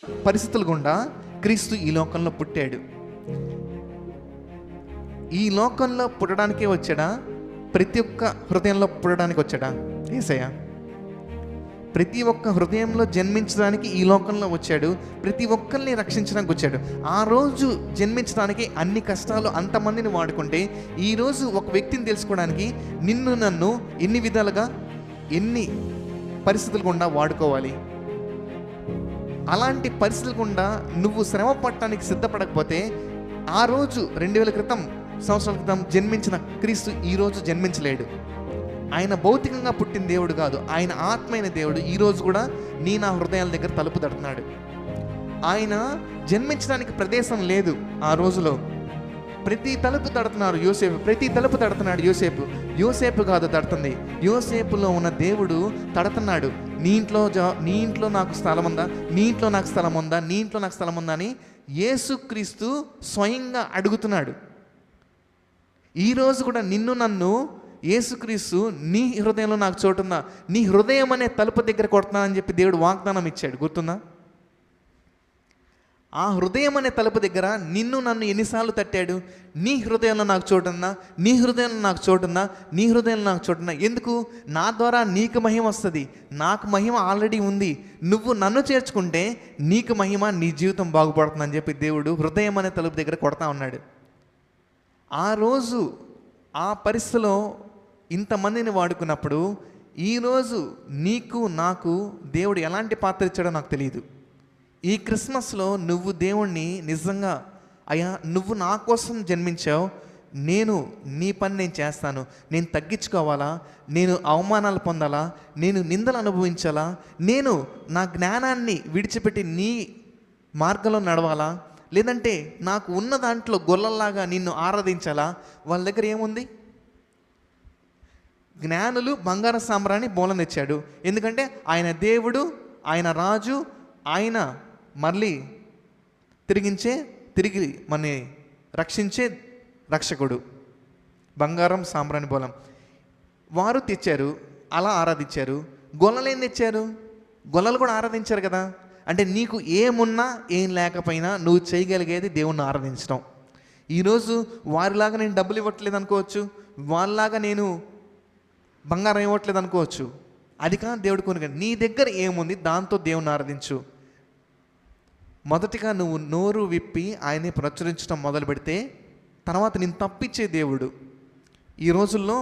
పరిస్థితుల గుండా క్రీస్తు ఈ లోకంలో పుట్టాడు. ఈ లోకంలో పుట్టడానికే వచ్చాడా? ప్రతి ఒక్క హృదయంలో పుట్టడానికి వచ్చాడా యేసయ్య? ప్రతి ఒక్క హృదయంలో జన్మించడానికి ఈ లోకంలో వచ్చాడు. ప్రతి ఒక్కరిని రక్షించడానికి వచ్చాడు. ఆ రోజు జన్మించడానికి అన్ని కష్టాలు అంతమందిని వాడుకుంటే, ఈరోజు ఒక వ్యక్తిని తెలుసుకోవడానికి నిన్ను నన్ను ఎన్ని విధాలుగా ఎన్ని పరిస్థితులు గుండా వాడుకోవాలి? అలాంటి పరిస్థితుల గుండా నువ్వు శ్రమ పడటానికి సిద్ధపడకపోతే, ఆ రోజు 2000 సంవత్సరాల క్రితం జన్మించిన క్రీస్తు ఈరోజు జన్మించలేడు. ఆయన భౌతికంగా పుట్టిన దేవుడు కాదు, ఆయన ఆత్మైన దేవుడు. ఈరోజు కూడా నా హృదయాల దగ్గర తలుపు తడుతున్నాడు. ఆయన జన్మించడానికి ప్రదేశం లేదు. ఆ రోజులో ప్రతి తలుపు తడుతున్నారు యోసేపు, ప్రతి తలుపు తడుతున్నాడు యోసేపు. యోసేపు కాదు తడుతుంది, యోసేపులో ఉన్న దేవుడు తడుతున్నాడు. నీ ఇంట్లో నాకు స్థలం ఉందా, నీ ఇంట్లో నాకు స్థలం ఉందా, నీ ఇంట్లో నాకు స్థలం ఉందా అని యేసుక్రీస్తు స్వయంగా అడుగుతున్నాడు. ఈరోజు కూడా నిన్ను నన్ను యేసుక్రీస్తు నీ హృదయంలో నాకు చోటుందా, నీ హృదయం అనే తలుపు దగ్గర కొడుతున్నానని చెప్పి దేవుడు వాగ్దానం ఇచ్చాడు. గుర్తుందా? ఆ హృదయం అనే తలుపు దగ్గర నిన్ను నన్ను ఎన్నిసార్లు తట్టాడు? నీ హృదయంలో నాకు చోటుందా, నీ హృదయంలో నాకు చోటుందా, నీ హృదయంలో నాకు చోటుందా? ఎందుకు? నా ద్వారా నీకు మహిమ వస్తుంది. నాకు మహిమ ఆల్రెడీ ఉంది. నువ్వు నన్ను చేర్చుకుంటే నీకు మహిమ, నీ జీవితం బాగుపడుతుందని చెప్పి దేవుడు హృదయం అనే తలుపు దగ్గర కొడతా ఉన్నాడు. ఆ రోజు ఆ పరిస్థితిలో ఇంతమందిని వాడుకున్నప్పుడు, ఈరోజు నీకు నాకు దేవుడు ఎలాంటి పాత్ర ఇచ్చాడో నాకు తెలియదు. ఈ క్రిస్మస్లో నువ్వు దేవుణ్ణి నిజంగా, అయ్యా నువ్వు నా కోసం జన్మించావు, నేను నీ పని నేను చేస్తాను, నేను తగ్గించుకోవాలా, నేను అవమానాలు పొందాలా, నేను నిందలు అనుభవించాలా, నేను నా జ్ఞానాన్ని విడిచిపెట్టి నీ మార్గంలో నడవాలా, లేదంటే నాకు ఉన్న దాంట్లో గొల్లల్లాగా నిన్ను ఆరాధించాలా? వాళ్ళ దగ్గర ఏముంది? జ్ఞానులు బంగారం సాంబ్రాన్ని బోలం తెచ్చాడు. ఎందుకంటే ఆయన దేవుడు, ఆయన రాజు, ఆయన మళ్ళీ తిరిగి మన రక్షించే రక్షకుడు. బంగారం సాంబ్రాణి బోలం వారు తెచ్చారు, అలా ఆరాధించారు. గొల్లలు ఏం తెచ్చారు? గొల్లలు కూడా ఆరాధించారు కదా. అంటే నీకు ఏమున్నా ఏం లేకపోయినా నువ్వు చేయగలిగేది దేవుణ్ణి ఆరాధించడం. ఈరోజు వారిలాగా నేను డబ్బులు ఇవ్వట్లేదు అనుకోవచ్చు, వాళ్ళలాగా నేను బంగారం ఇవ్వట్లేదు అనుకోవచ్చు. అది కాదు దేవుడు కొనుక. నీ దగ్గర ఏముంది దాంతో దేవుణ్ణి ఆరాధించు. మొదటిగా నువ్వు నోరు విప్పి ఆయన్ని ప్రచురించడం మొదలు పెడితే, తర్వాత నేను తప్పించే దేవుడు. ఈ రోజుల్లో